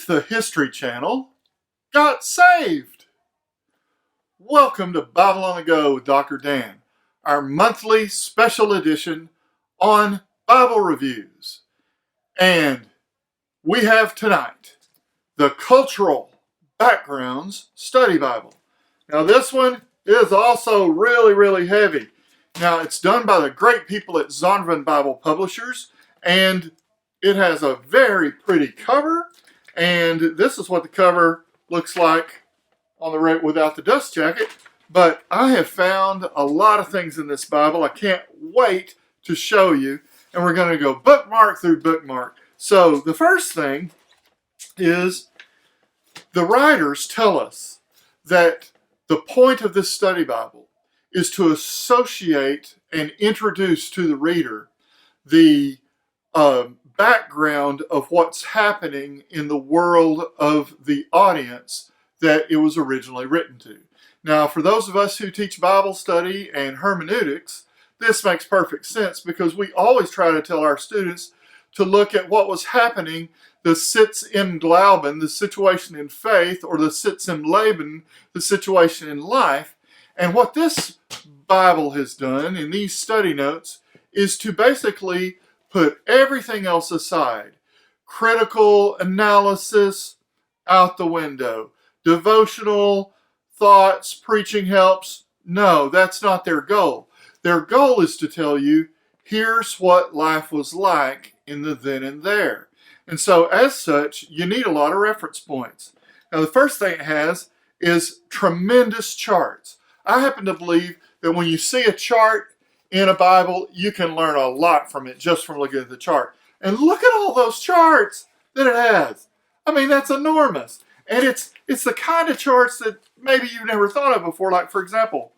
with the History Channel got saved. Welcome to Bible on the Go with Dr. Dan, our monthly special edition on Bible reviews. And we have tonight the Cultural Backgrounds Study Bible. Now this one is also really heavy. Now it's done by the great people at Zondervan Bible Publishers, and it has a very pretty cover, and this is what the cover looks like on the right without the dust jacket. But I have found a lot of things in this Bible I can't wait to show you, and we're going to go bookmark through bookmark. So the first thing is the writers tell us that the point of this study Bible is to associate and introduce to the reader the background of what's happening in the world of the audience that it was originally written to. Now, for those of us who teach Bible study and hermeneutics, this makes perfect sense because we always try to tell our students to look at what was happening, the Sitz im Glauben, the situation in faith, or the Sitz im Leben, the situation in life. And what this Bible has done in these study notes is to basically put everything else aside. Critical analysis out the window. Devotional thoughts, preaching helps. No, that's not their goal. Their goal is to tell you, here's what life was like in the then and there. And so as such, you need a lot of reference points. Now the first thing it has is tremendous charts. I happen to believe that when you see a chart in a Bible, you can learn a lot from it just from looking at the chart. And look at all those charts that it has. I mean, that's enormous. And it's the kind of charts that maybe you've never thought of before. Like, for example,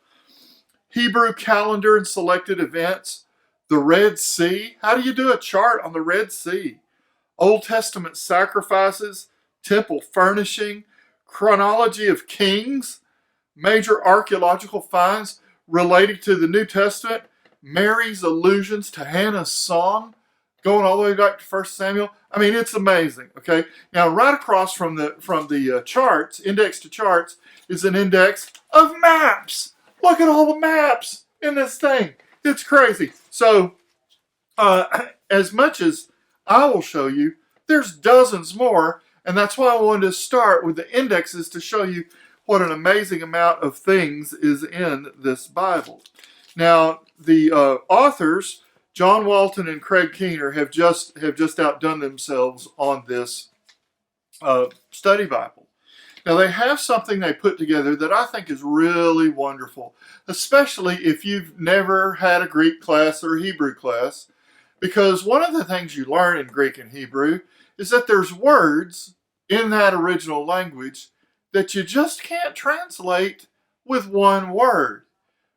Hebrew calendar and selected events, the Red Sea. How do you do a chart on the Red Sea? Old Testament sacrifices, temple furnishing, chronology of kings, major archaeological finds relating to the New Testament, Mary's allusions to Hannah's song, going all the way back to 1 Samuel. I mean, it's amazing, okay? Now, right across from the charts, index to charts, is an index of maps. Look at all the maps in this thing. It's crazy. So, as much as I will show you, there's dozens more, and that's why I wanted to start with the indexes to show you what an amazing amount of things is in this Bible. Now, the authors, John Walton and Craig Keener, have just outdone themselves on this study Bible. Now, they have something they put together that I think is really wonderful, especially if you've never had a Greek class or a Hebrew class, because one of the things you learn in Greek and Hebrew is that there's words in that original language that you just can't translate with one word,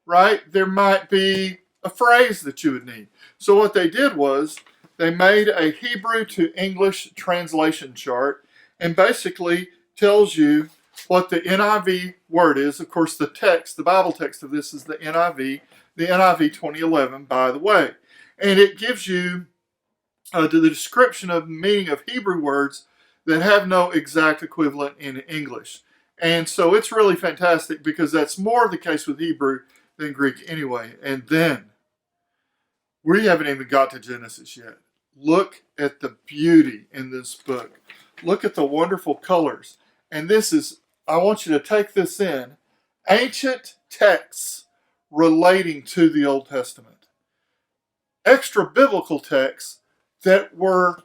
right? There might be a phrase that you would need. So what they did was they made a Hebrew to English translation chart and basically tells you what the NIV word is. Of course, the text, the Bible text of this is the NIV 2011, by the way. And it gives you the description of the meaning of Hebrew words that have no exact equivalent in English. And so it's really fantastic because that's more the case with Hebrew than Greek anyway. And then, we haven't even got to Genesis yet. Look at the beauty in this book. Look at the wonderful colors. And this is, I want you to take this in, ancient texts relating to the Old Testament. Extra biblical texts that were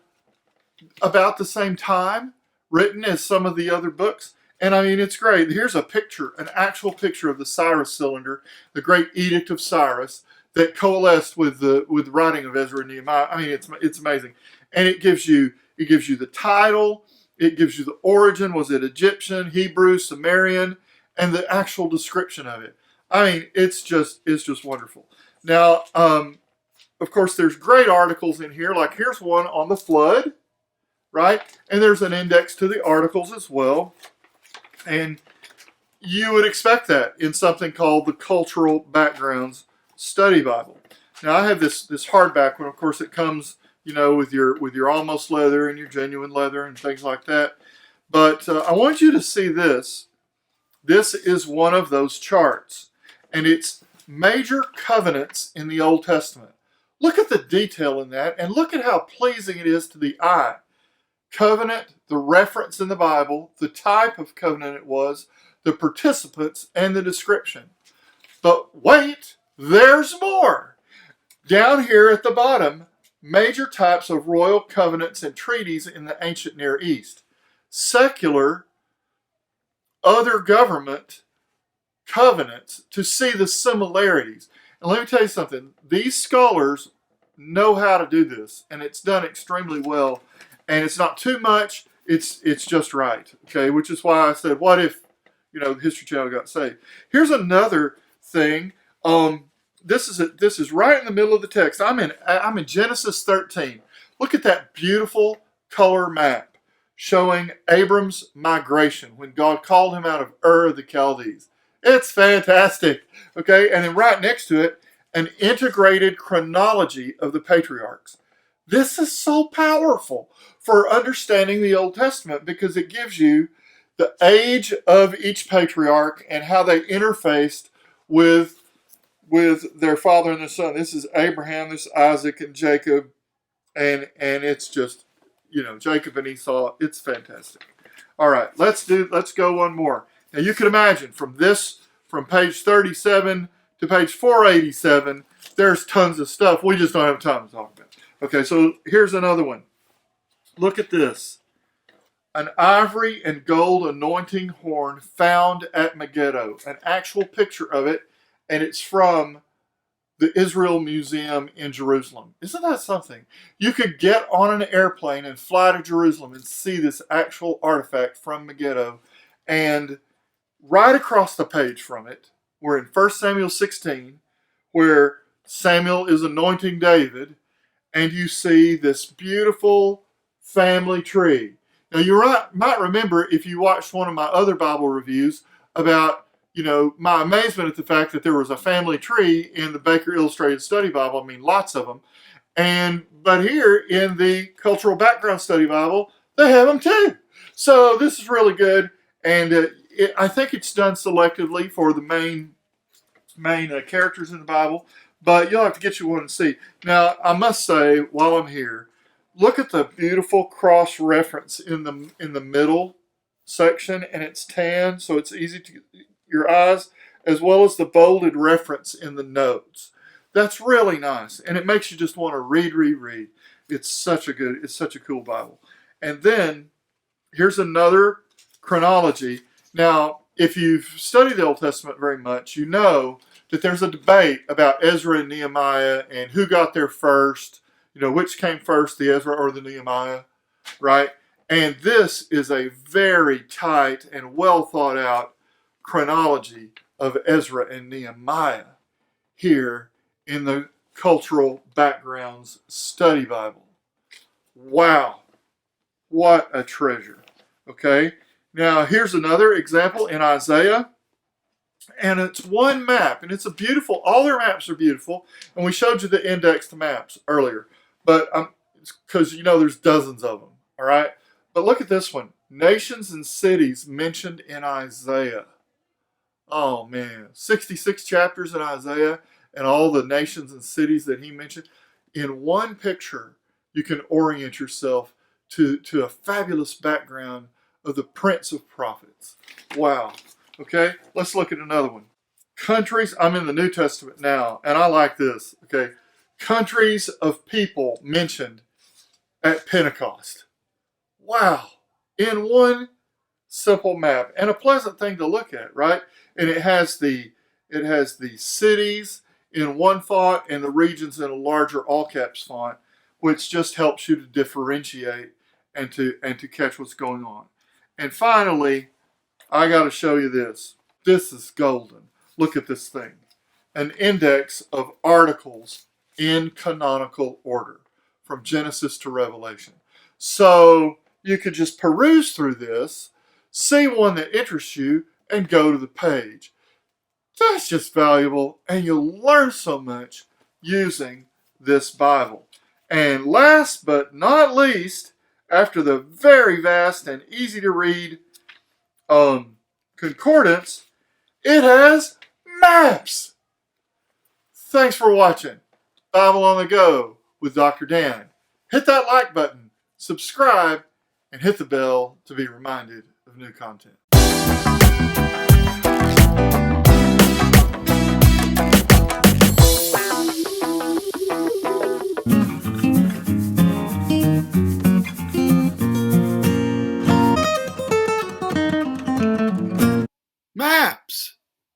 about the same time written as some of the other books. And I mean, it's great. Here's a picture, an actual picture of the Cyrus cylinder, the great Edict of Cyrus, that coalesced with the writing of Ezra and Nehemiah. I mean, it's amazing. And it gives you the title, it gives you the origin, was it Egyptian, Hebrew, Sumerian, and the actual description of it. I mean, it's just wonderful. Now, of course, there's great articles in here. Like here's one on the flood, right? And there's an index to the articles as well. And you would expect that in something called the Cultural Backgrounds Study Bible. Now I have this hardback one. Of course, it comes, with your almost leather and your genuine leather and things like that. But I want you to see this. This is one of those charts, and it's major covenants in the Old Testament. Look at the detail in that, and look at how pleasing it is to the eye. Covenant, the reference in the Bible, the type of covenant it was, the participants, and the description. But wait, there's more. Down here at the bottom, major types of royal covenants and treaties in the ancient Near East. Secular, other government covenants to see the similarities. And let me tell you something, these scholars know how to do this, and it's done extremely well. And it's not too much, it's just right. Okay, which is why I said, what if, the History Channel got saved? Here's another thing. This is right in the middle of the text. I'm in Genesis 13. Look at that beautiful color map showing Abram's migration when God called him out of Ur of the Chaldees. It's fantastic. Okay, and then right next to it, an integrated chronology of the patriarchs. This is so powerful for understanding the Old Testament because it gives you the age of each patriarch and how they interfaced with their father and their son. This is Abraham, this is Isaac and Jacob, and it's just, Jacob and Esau. It's fantastic. All right, let's go one more. Now you can imagine from page 37 to page 487, there's tons of stuff. We just don't have time to talk about. Okay, so here's another one. Look at this. An ivory and gold anointing horn found at Megiddo. An actual picture of it, and it's from the Israel Museum in Jerusalem. Isn't that something? You could get on an airplane and fly to Jerusalem and see this actual artifact from Megiddo. And right across the page from it, we're in 1 Samuel 16, where Samuel is anointing David, and you see this beautiful family tree. Now, you might remember if you watched one of my other Bible reviews about, my amazement at the fact that there was a family tree in the Baker Illustrated Study Bible. I mean, lots of them. But here in the Cultural Background Study Bible, they have them too. So this is really good. And I think it's done selectively for the main characters in the Bible. But you'll have to get you one and see. Now, I must say, while I'm here, look at the beautiful cross reference in the middle section, and it's tan, so it's easy to your eyes, as well as the bolded reference in the notes. That's really nice, and it makes you just want to read. It's such a cool Bible. And then here's another chronology. Now, if you've studied the Old Testament very much, you know that there's a debate about Ezra and Nehemiah and who got there first, which came first, the Ezra or the Nehemiah, right? And this is a very tight and well thought out chronology of Ezra and Nehemiah here in the Cultural Backgrounds Study Bible. Wow, what a treasure. Okay, now here's another example in Isaiah. And it's one map, and it's all their maps are beautiful, and we showed you the indexed maps earlier, but because there's dozens of them, all right? But look at this one, nations and cities mentioned in Isaiah. Oh man, 66 chapters in Isaiah, and all the nations and cities that he mentioned. In one picture, you can orient yourself to a fabulous background of the Prince of Prophets. Wow. Okay, let's look at another one. Countries, I'm in the New Testament now, and I like this. Okay, countries of people mentioned at Pentecost. Wow, in one simple map, and a pleasant thing to look at, right? And it has the cities in one font and the regions in a larger all caps font, which just helps you to differentiate and to catch what's going on. And finally, I got to show you this. This is golden. Look at this thing. An index of articles in canonical order from Genesis to Revelation. So you could just peruse through this, see one that interests you, and go to the page. That's just valuable, and you'll learn so much using this Bible. And last but not least, after the very vast and easy to read concordance, it has maps. Thanks for watching Bible on the Go with Dr. Dan. Hit that like button, subscribe, and hit the bell to be reminded of new content.